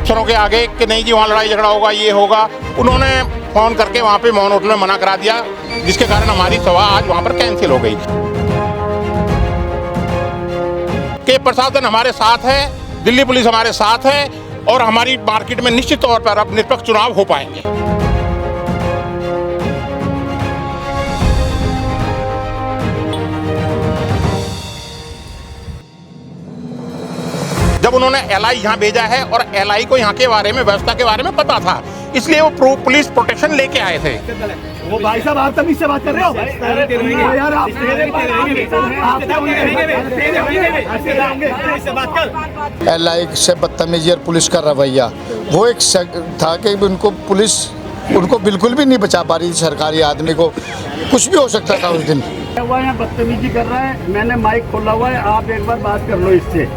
अफसरों के आगे कि नहीं जी वहाँ लड़ाई झगड़ा होगा, ये होगा, उन्होंने फोन करके वहाँ पे मौन होटल में मना करा दिया, जिसके कारण हमारी सभा आज वहाँ पर कैंसिल हो गई। कि प्रशासन हमारे साथ है, दिल्ली पुलिस हमारे साथ है और हमारी मार्केट में निश्चित तौर पर अब निष्पक्ष चुनाव हो पाएंगे। जब उन्होंने एलआई यहाँ भेजा है और एलआई को यहाँ के बारे में, व्यवस्था के बारे में पता था, इसलिए वो पुलिस प्रोटेक्शन लेके आए थे। वो भाई साहब आप तमीज से बात कर रहे हो यार, आप एलआई से बदतमीजी और पुलिस का रवैया, वो एक था कि उनको बिल्कुल भी नहीं बचा पा रही सरकारी आदमी को, कुछ भी हो सकता था उस दिन। वो यहाँ बदतमीजी कर रहा है, मैंने माइक खोला हुआ है, आप एक बार बात कर लो इससे।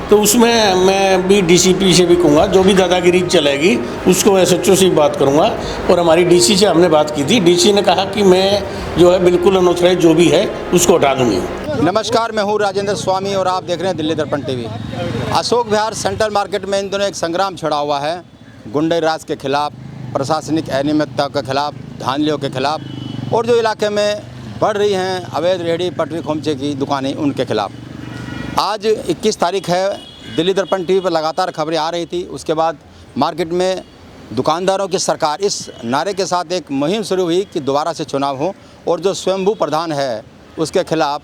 तो उसमें मैं भी डीसीपी से भी कहूँगा, जो भी दादागिरी चलेगी उसको एसएचओ से बात करूँगा। और हमारी डीसी से हमने बात की थी, डीसी ने कहा कि मैं जो है बिल्कुल अनऑथराइज जो भी है उसको हटा दूँगी। नमस्कार, मैं हूँ राजेंद्र स्वामी और आप देख रहे हैं दिल्ली दर्पण TV. Ashok Vihar central market में इन दिनों एक संग्राम छिड़ा हुआ है, गुंडे राज के खिलाफ, प्रशासनिक अनियमितता के खिलाफ, धांधलियों के खिलाफ और जो इलाके में बढ़ रही हैं अवैध रेहड़ी पटरी खोमचे की दुकानें, उनके खिलाफ। आज 21 तारीख है, दिल्ली दर्पण टीवी पर लगातार खबरें आ रही थी। उसके बाद मार्केट में दुकानदारों की सरकार इस नारे के साथ एक मुहिम शुरू हुई कि दोबारा से चुनाव हो और जो स्वयंभू प्रधान है उसके खिलाफ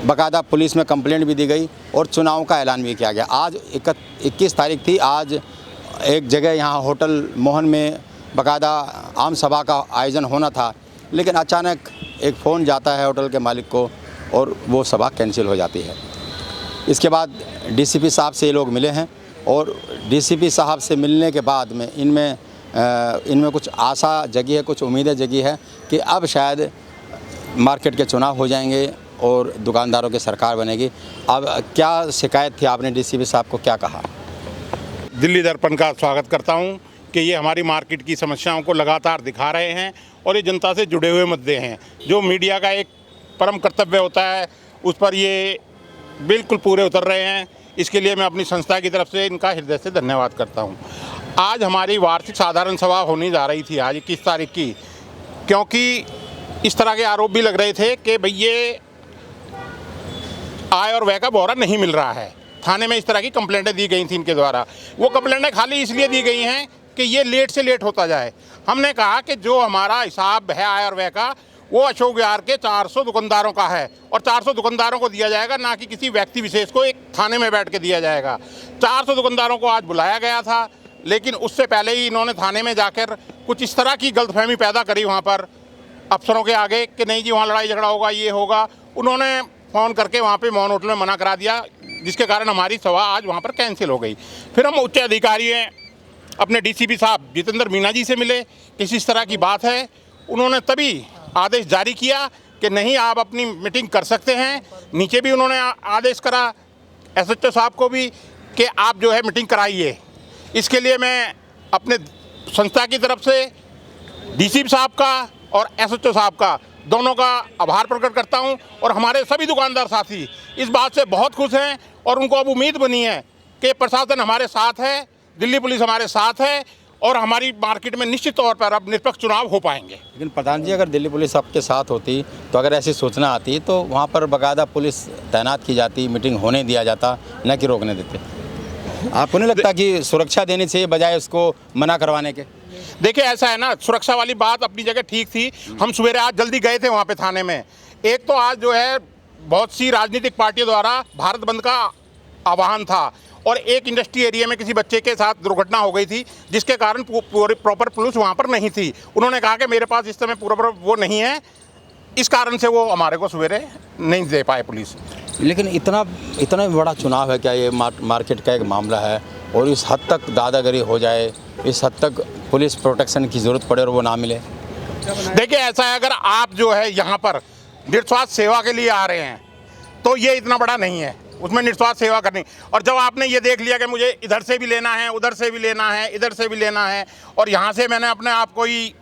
बाकायदा पुलिस में कंप्लेंट भी दी गई और चुनाव का ऐलान भी किया गया। आज 21 तारीख थी। आज एक जगह यहाँ होटल मोहन में बाकायदा आम सभा का आयोजन होना था, लेकिन अचानक एक फ़ोन जाता है होटल के मालिक को और वो सभा कैंसिल हो जाती है। इसके बाद डीसीपी साहब से ये लोग मिले हैं और डीसीपी साहब से मिलने के बाद में इनमें कुछ आशा जगी है, कुछ उम्मीदें जगी है कि अब शायद मार्केट के चुनाव हो जाएंगे और दुकानदारों की सरकार बनेगी। अब क्या शिकायत थी, आपने डीसीपी साहब को क्या कहा? दिल्ली दर्पण का स्वागत करता हूं कि ये हमारी मार्केट की समस्याओं को लगातार दिखा रहे हैं और ये जनता से जुड़े हुए मुद्दे हैं। जो मीडिया का एक परम कर्तव्य होता है उस पर ये बिल्कुल पूरे उतर रहे हैं। इसके लिए मैं अपनी संस्था की तरफ से इनका हृदय से धन्यवाद करता हूं। आज हमारी वार्षिक साधारण सभा होने जा रही थी आज 21 तारीख की, क्योंकि इस तरह के आरोप भी लग रहे थे कि भाई ये आय और व्यय का ब्यौरा नहीं मिल रहा है। थाने में इस तरह की कंप्लेंटें दी गई थी इनके द्वारा। वो कंप्लेंटें खाली इसलिए दी गई हैं कि ये लेट से लेट होता जाए। हमने कहा कि जो हमारा हिसाब है आय और व्यय का, वो अशोक विहार के 400 दुकानदारों का है और 400 दुकानदारों को दिया जाएगा, ना कि किसी व्यक्ति विशेष को एक थाने में बैठ के दिया जाएगा। 400 दुकानदारों को आज बुलाया गया था, लेकिन उससे पहले ही इन्होंने थाने में जाकर कुछ इस तरह की गलतफहमी पैदा करी वहाँ पर अफसरों के आगे कि नहीं जी वहाँ लड़ाई झगड़ा होगा, ये होगा। उन्होंने फ़ोन करके वहाँ पे मौन होटल में मना करा दिया, जिसके कारण हमारी सभा आज वहाँ पर कैंसिल हो गई। फिर हम उच्च अधिकारी अपने डीसीपी साहब जितेंद्र मीना जी से मिले, किसी तरह की बात है। उन्होंने तभी आदेश जारी किया कि नहीं आप अपनी मीटिंग कर सकते हैं। नीचे भी उन्होंने आदेश करा एसएचओ साहब को भी कि आप जो है मीटिंग कराइए। इसके लिए मैं अपने संस्था की तरफ से डीसीपी साहब का और एसएचओ साहब का दोनों का आभार प्रकट करता हूं और हमारे सभी दुकानदार साथी इस बात से बहुत खुश हैं और उनको अब उम्मीद बनी है कि प्रशासन हमारे साथ है, दिल्ली पुलिस हमारे साथ है और हमारी मार्केट में निश्चित तौर पर अब निष्पक्ष चुनाव हो पाएंगे। लेकिन प्रधान जी, अगर दिल्ली पुलिस आपके साथ होती तो अगर ऐसी सूचना आती तो वहाँ पर बाकायदा पुलिस तैनात की जाती, मीटिंग होने दिया जाता, न कि रोकने देते। आपको नहीं लगता कि सुरक्षा देनी चाहिए बजाय उसको मना करवाने के? देखिए ऐसा है ना, सुरक्षा वाली बात अपनी जगह ठीक थी। हम सवेरे आज जल्दी गए थे वहाँ पे थाने में। एक तो आज जो है बहुत सी राजनीतिक पार्टियों द्वारा भारत बंद का आह्वान था और एक इंडस्ट्री एरिया में किसी बच्चे के साथ दुर्घटना हो गई थी, जिसके कारण प्रॉपर पुलिस वहाँ पर नहीं थी। उन्होंने कहा कि मेरे पास इस समय पूरा वो नहीं है, इस कारण से वो हमारे को सवेरे नहीं दे पाए पुलिस। लेकिन इतना बड़ा चुनाव है, क्या ये मार्केट का एक मामला है और इस हद तक दादागिरी हो जाए, इस हद तक पुलिस प्रोटेक्शन की ज़रूरत पड़े और वो ना मिले? देखिए ऐसा है, अगर आप जो है यहाँ पर निस्वार्थ सेवा के लिए आ रहे हैं तो ये इतना बड़ा नहीं है उसमें निस्वार्थ सेवा करनी। और जब आपने ये देख लिया कि मुझे इधर से भी लेना है, उधर से भी लेना है, इधर से भी लेना है और यहाँ से मैंने अपने आप को ही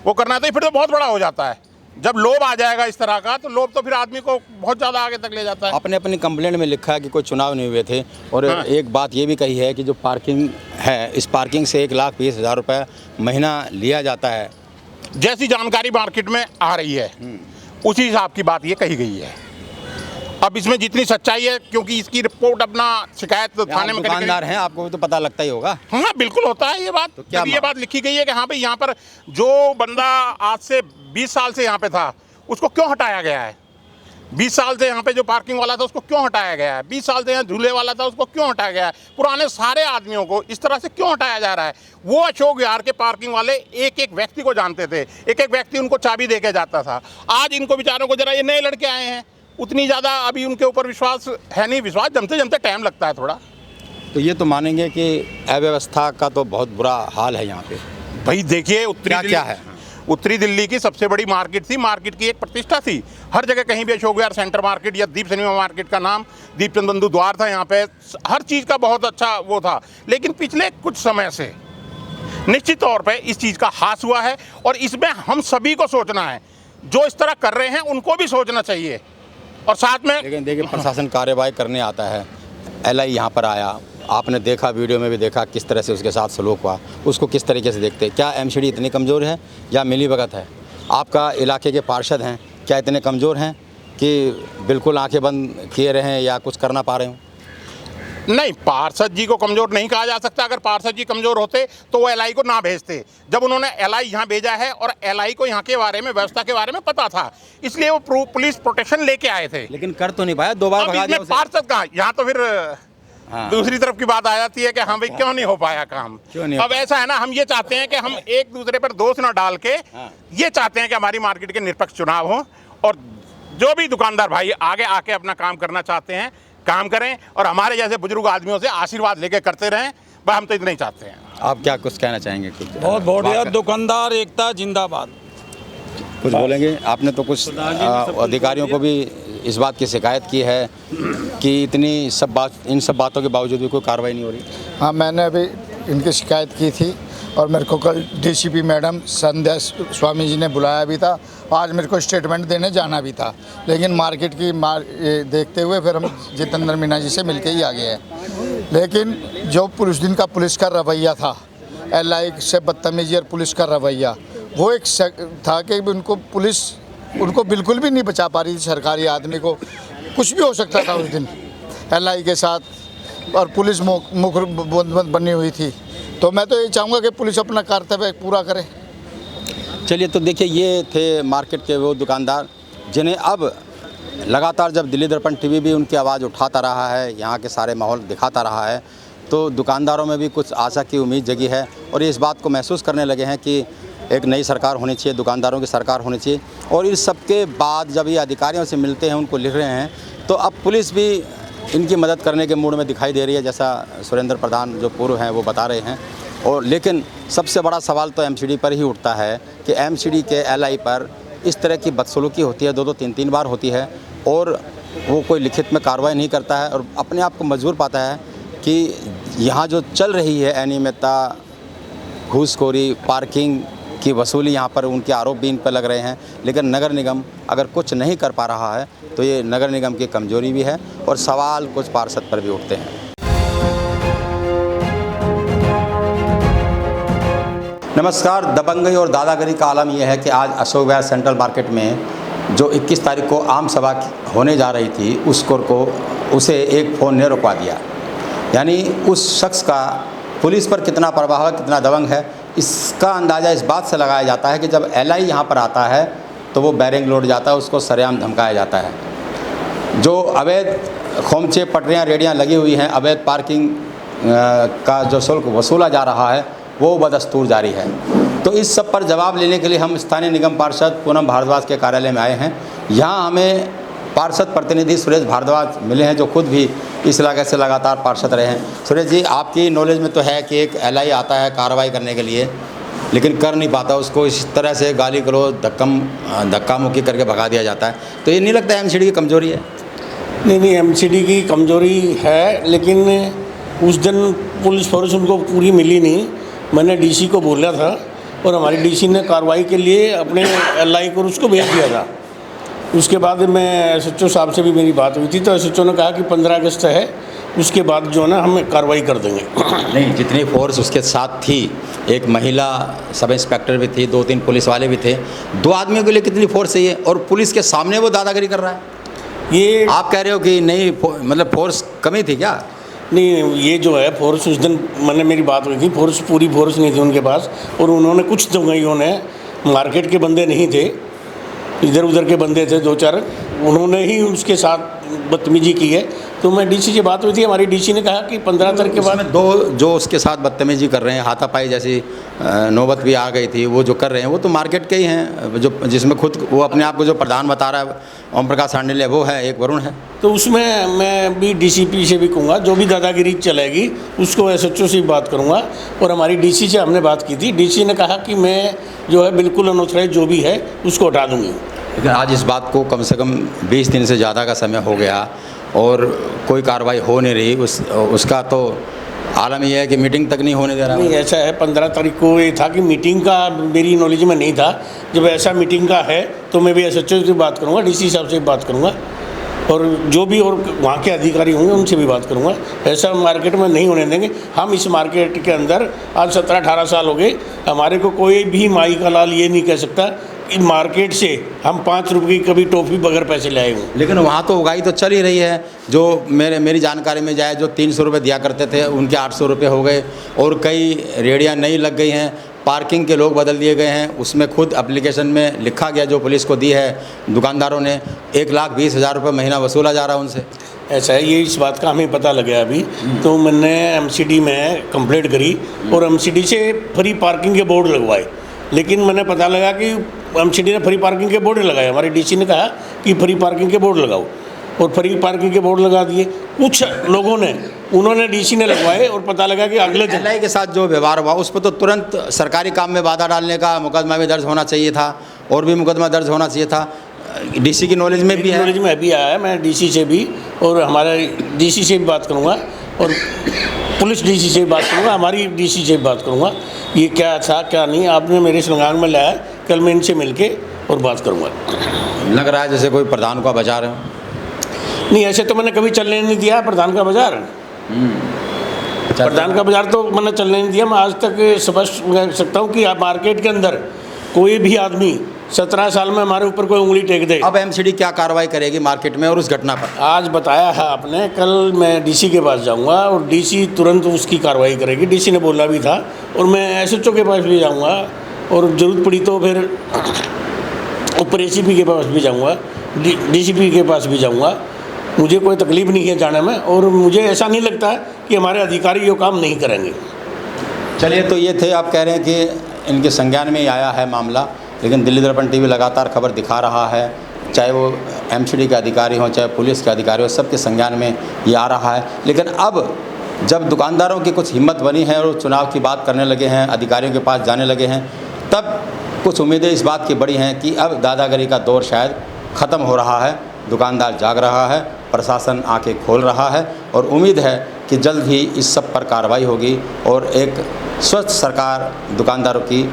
वो करना है, तो फिर तो बहुत बड़ा हो जाता है। जब लोभ आ जाएगा इस तरह का, तो लोभ तो फिर आदमी को बहुत ज़्यादा आगे तक ले जाता है। आपने अपनी कंप्लेंट में लिखा है कि कोई चुनाव नहीं हुए थे, और हाँ। एक बात ये भी कही है कि जो पार्किंग है, इस पार्किंग से 1,20,000 रुपये महीना लिया जाता है। जैसी जानकारी मार्केट में आ रही है उसी हिसाब की बात ये कही गई है। अब इसमें जितनी सच्चाई है, क्योंकि इसकी रिपोर्ट अपना शिकायत थाने में दुकानदार हैं, आपको भी तो पता लगता ही होगा। हाँ बिल्कुल होता है ये बात। तो क्या जब ये बात लिखी गई है कि हाँ भाई यहाँ पर जो बंदा आज से 20 साल से यहाँ पे था उसको क्यों हटाया गया है, 20 साल से यहाँ पे जो पार्किंग वाला था उसको क्यों हटाया गया है, 20 साल से यहाँ झूले वाला था उसको क्यों हटाया गया है, पुराने सारे आदमियों को इस तरह से क्यों हटाया जा रहा है। वो अशोक विहार के पार्किंग वाले एक एक व्यक्ति को जानते थे, एक एक व्यक्ति उनको चाबी दे के जाता था। आज इनको बेचारों को जरा, ये नए लड़के आए हैं, उतनी ज़्यादा अभी उनके ऊपर विश्वास है नहीं। विश्वास जमते जमते टाइम लगता है थोड़ा। तो ये तो मानेंगे कि अव्यवस्था का तो बहुत बुरा हाल है यहाँ पे। भाई देखिए, क्या है? उत्तरी दिल्ली की सबसे बड़ी मार्केट थी, मार्केट की एक प्रतिष्ठा थी। हर जगह कहीं भी अशोक विहार सेंटर मार्केट या दीप सिनेमा मार्केट का नाम, दीपचंद बंधु द्वार था, यहाँ पे हर चीज़ का बहुत अच्छा वो था। लेकिन पिछले कुछ समय से निश्चित तौर पे इस चीज़ का ह्रास हुआ है, और इसमें हम सभी को सोचना है। जो इस तरह कर रहे हैं उनको भी सोचना चाहिए, और साथ में लेकिन देखिए, प्रशासन कार्यवाही करने आता है। एलआई यहाँ पर आया, आपने देखा, वीडियो में भी देखा किस तरह से उसके साथ सलूक हुआ। उसको किस तरीके से देखते हैं? क्या एमसीडी इतनी कमज़ोर है या मिलीभगत है? आपका इलाके के पार्षद हैं, क्या इतने कमज़ोर हैं कि बिल्कुल आंखें बंद किए रहें या कुछ करना पा रहे हों? नहीं, पार्षद जी को कमज़ोर नहीं कहा जा सकता। अगर पार्षद जी कमज़ोर होते तो वो एलआई को ना भेजते। जब उन्होंने एलआई यहाँ भेजा है, और एलआई को यहाँ के बारे में, व्यवस्था के बारे में पता था, इसलिए वो पुलिस प्रोटेक्शन लेके आए थे। लेकिन कर तो नहीं पाया, 2 बार भगा दिया उसे। पार्षद कहाँ, यहाँ तो फिर हाँ। दूसरी तरफ की बात आ जाती है कि हाँ भाई क्यों नहीं हो पाया काम। क्यों नहीं हो अब ऐसा है ना, हम ये चाहते हैं कि हम एक दूसरे पर दोष ना डाल के हाँ। ये चाहते हैं कि हमारी मार्केट के निष्पक्ष चुनाव हो, और जो भी दुकानदार भाई आगे आके अपना काम करना चाहते हैं काम करें, और हमारे जैसे बुजुर्ग आदमियों से आशीर्वाद लेके करते रहें। बस हम तो इतना ही चाहते हैं। आप क्या कुछ कहना चाहेंगे? कुछ बहुत बढ़िया, दुकानदार एकता जिंदाबाद। कुछ बोलेंगे? आपने तो कुछ अधिकारियों को भी इस बात की शिकायत की है कि इन सब बातों के बावजूद भी कोई कार्रवाई नहीं हो रही। हाँ, मैंने अभी इनकी शिकायत की थी, और मेरे को कल डीसीपी मैडम संध्या स्वामी जी ने बुलाया भी था। आज मेरे को स्टेटमेंट देने जाना भी था, लेकिन मार्केट की देखते हुए फिर हम जितेंद्र मीना जी से मिलके ही आ गए हैं। लेकिन जो उस दिन का पुलिस का रवैया था, एलआई से बदतमीजी और पुलिस का रवैया, वो एक था कि उनको बिल्कुल भी नहीं बचा पा रही थी सरकारी आदमी को। कुछ भी हो सकता था उस दिन एलआई के साथ, और पुलिस मुख बनी हुई थी। तो मैं तो ये चाहूँगा कि पुलिस अपना कर्तव्य पूरा करे। चलिए, तो देखिए, ये थे मार्केट के वो दुकानदार जिन्हें अब लगातार, जब दिल्ली दर्पण टीवी भी उनकी आवाज़ उठाता रहा है, यहाँ के सारे माहौल दिखाता रहा है, तो दुकानदारों में भी कुछ आशा की उम्मीद जगी है, और ये इस बात को महसूस करने लगे हैं कि एक नई सरकार होनी चाहिए, दुकानदारों की सरकार होनी चाहिए। और इस सब के बाद जब ये अधिकारियों से मिलते हैं, उनको लिख रहे हैं, तो अब पुलिस भी इनकी मदद करने के मूड में दिखाई दे रही है, जैसा सुरेंद्र प्रधान जो पूर्व हैं वो बता रहे हैं। और लेकिन सबसे बड़ा सवाल तो एमसीडी पर ही उठता है कि एमसीडी के एलआई पर इस तरह की बदसलूकी होती है, 2-2, 3-3 बार होती है, और वो कोई लिखित में कार्रवाई नहीं करता है, और अपने आप को मजबूर पाता है कि यहाँ जो चल रही है अनियमितता, घूसखोरी, पार्किंग की वसूली, यहाँ पर उनके आरोप भी इन पर लग रहे हैं। लेकिन नगर निगम अगर कुछ नहीं कर पा रहा है तो ये नगर निगम की कमजोरी भी है, और सवाल कुछ पार्षद पर भी उठते हैं। नमस्कार। दबंगई और दादागिरी का आलम यह है कि आज अशोक विहार सेंट्रल मार्केट में जो 21 तारीख को आम सभा होने जा रही थी, उसे एक फ़ोन ने रुकवा दिया। यानी उस शख्स का पुलिस पर कितना प्रभाव है, कितना दबंग है, इसका अंदाज़ा इस बात से लगाया जाता है कि जब एलआई यहाँ पर आता है तो वो बैरिंग लोड जाता है, उसको सरेआम धमकाया जाता है। जो अवैध खोमचे, पटरियाँ, रेडियाँ लगी हुई हैं, अवैध पार्किंग का जो शुल्क वसूला जा रहा है वो बदस्तूर जारी है। तो इस सब पर जवाब लेने के लिए हम स्थानीय निगम पार्षद पूनम भारद्वाज के कार्यालय में आए हैं। यहाँ हमें पार्षद प्रतिनिधि सुरेश भारद्वाज मिले हैं, जो खुद भी इस इलाके से लगातार पार्षद रहे हैं। सुरेश जी, आपकी नॉलेज में तो है कि एक एलआई आता है कार्रवाई करने के लिए, लेकिन कर नहीं पाता, उसको इस तरह से गाली गलौज, धक्का मुक्की करके भगा दिया जाता है। तो ये नहीं लगता एमसीडी की कमज़ोरी है? नहीं, एमसीडी की कमज़ोरी है, लेकिन उस दिन पुलिस फोर्स उनको पूरी मिली नहीं। मैंने डीसी को बोला था और हमारी डीसी ने कार्रवाई के लिए अपने एलआई को उसको भेज दिया था। उसके बाद मैं एसएचओ साहब से भी मेरी बात हुई थी, तो एसएचओ ने कहा कि 15 अगस्त है, उसके बाद जो है ना हम कार्रवाई कर देंगे। नहीं, जितनी फोर्स उसके साथ थी, एक महिला सब इंस्पेक्टर भी थी, 2-3 पुलिस वाले भी थे, 2 आदमियों के लिए कितनी फोर्स चाहिए? और पुलिस के सामने वो दादागिरी कर रहा है। ये आप कह रहे हो कि नहीं, मतलब फोर्स कमी थी क्या? नहीं, ये जो है फोर्स, उस दिन मैंने मेरी बात हुई थी, फोर्स पूरी फोर्स नहीं थी उनके पास, और उन्होंने कुछ दवाइयों ने, मार्केट के बंदे नहीं थे, इधर उधर के बंदे थे 2-4, उन्होंने ही उसके साथ बदतमीजी की है। तो मैं डीसी से बात हुई थी, हमारी डीसी ने कहा कि 15 तारीख के बाद 2 जो उसके साथ बदतमीजी कर रहे हैं, हाथापाई जैसी नौबत भी आ गई थी, वो जो कर रहे हैं वो तो मार्केट के ही हैं, जो जिसमें खुद वो अपने आप को जो प्रधान बता रहा है ओम प्रकाश सांडिल्य, वो है, एक वरुण है। तो उसमें मैं भी डीसीपी से भी कहूँगा, जो भी दादागिरी चलेगी उसको एसएचओ से बात करूँगा। और हमारी डीसी से हमने बात की थी, डीसी ने कहा कि मैं जो है बिल्कुल अनऑथराइज जो भी है उसको हटा दूँगी। लेकिन आज इस बात को कम से कम 20 दिन से ज़्यादा का समय हो गया और कोई कार्रवाई हो नहीं रही, उसका तो आलम यह है कि मीटिंग तक नहीं होने दे रहा। नहीं, ऐसा है, 15 तारीख को ये था कि मीटिंग का मेरी नॉलेज में नहीं था। जब ऐसा मीटिंग का है तो मैं भी एसएचओ से बात करूँगा, डीसी साहब से बात करूँगा, और जो भी और वहाँ के अधिकारी होंगे उनसे भी बात करूँगा। ऐसा मार्केट में नहीं होने देंगे हम। इस मार्केट के अंदर आज 17-18 साल हो गए, हमारे को कोई भी माई का लाल ये नहीं कह सकता कि मार्केट से हम 5 रुपये की कभी टॉफ़ी बगैर पैसे ले आए हूँ। लेकिन वहाँ तो उगाई तो चल ही रही है। जो मेरी जानकारी में जाए, जो 300 रुपये दिया करते थे उनके 800 रुपये हो गए, और कई रेहड़ियाँ नई लग गई हैं, पार्किंग के लोग बदल दिए गए हैं। उसमें खुद एप्लीकेशन में लिखा गया, जो पुलिस को दी है दुकानदारों ने, 1,20,000 रुपये महीना वसूला जा रहा है उनसे। ऐसा है, ये इस बात का हमें पता लगा अभी, तो मैंने एमसीडी में कंप्लेंट करी और एमसीडी से फ्री पार्किंग के बोर्ड लगवाए। लेकिन मैंने पता लगा कि एमसीडी ने फ्री पार्किंग के बोर्ड लगाए। हमारी डीसी ने कहा कि फ्री पार्किंग के बोर्ड लगाओ, और फ्री पार्किंग के बोर्ड लगा दिए कुछ लोगों ने, उन्होंने डीसी ने लगवाए, और पता लगा कि अगले दिन एलआई के साथ जो व्यवहार हुआ उस पर तो तुरंत सरकारी काम में बाधा डालने का मुकदमा भी दर्ज होना चाहिए था, और भी मुकदमा दर्ज होना चाहिए था। डीसी की नॉलेज में भी है, नॉलेज में अभी आया है। मैं डीसी से भी और हमारे डीसी से भी बात करूँगा, और पुलिस डीसी से भी बात करूँगा, हमारी डीसी से भी बात करूँगा, ये क्या था क्या नहीं, आपने मेरे संज्ञान में लाया। कल मैं इनसे मिलके और बात करूँगा। लग रहा है जैसे कोई प्रधान का बाजार है। नहीं, ऐसे तो मैंने कभी चलने नहीं दिया प्रधान का बाजार। प्रधान का बाजार तो मैंने चलने नहीं दिया। मैं आज तक स्पष्ट कह सकता हूँ कि आप मार्केट के अंदर कोई भी आदमी 17 साल में हमारे ऊपर कोई उंगली टेक दे। अब एमसीडी क्या कार्रवाई करेगी मार्केट में और उस घटना पर? आज बताया है आपने, कल मैं डीसी के पास जाऊंगा और डीसी तुरंत उसकी कार्रवाई करेगी। डीसी ने बोला भी था, और मैं एसएचओ के पास भी जाऊंगा, और ज़रूरत पड़ी तो फिर ऊपर एसीपी के पास भी जाऊंगा, डीसीपी के पास भी जाऊंगा। मुझे कोई तकलीफ़ नहीं है जाने में, और मुझे ऐसा नहीं लगता कि हमारे अधिकारी ये काम नहीं करेंगे। चलिए, तो ये थे, आप कह रहे हैं कि इनके संज्ञान में ही आया है मामला, लेकिन दिल्ली दर्पण टीवी लगातार खबर दिखा रहा है, चाहे वो एमसीडी के अधिकारी हों, चाहे पुलिस के अधिकारी हों, सबके संज्ञान में ये आ रहा है। लेकिन अब जब दुकानदारों की कुछ हिम्मत बनी है और चुनाव की बात करने लगे हैं, अधिकारियों के पास जाने लगे हैं, तब कुछ उम्मीदें इस बात की बड़ी हैं कि अब दादागिरी का दौर शायद ख़त्म हो रहा है, दुकानदार जाग रहा है, प्रशासन आंखें खोल रहा है, और उम्मीद है कि जल्द ही इस सब पर कार्रवाई होगी और एक स्वस्थ सरकार दुकानदारों की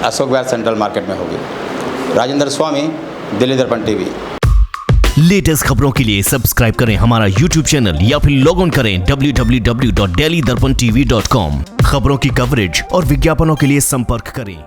अशोक विहार सेंट्रल मार्केट में होगी। राजेंद्र स्वामी, दिल्ली दर्पण टीवी। लेटेस्ट खबरों के लिए सब्सक्राइब करें हमारा YouTube चैनल या फिर लॉग इन करें www.delhidarpantv.com। खबरों की कवरेज और विज्ञापनों के लिए संपर्क करें।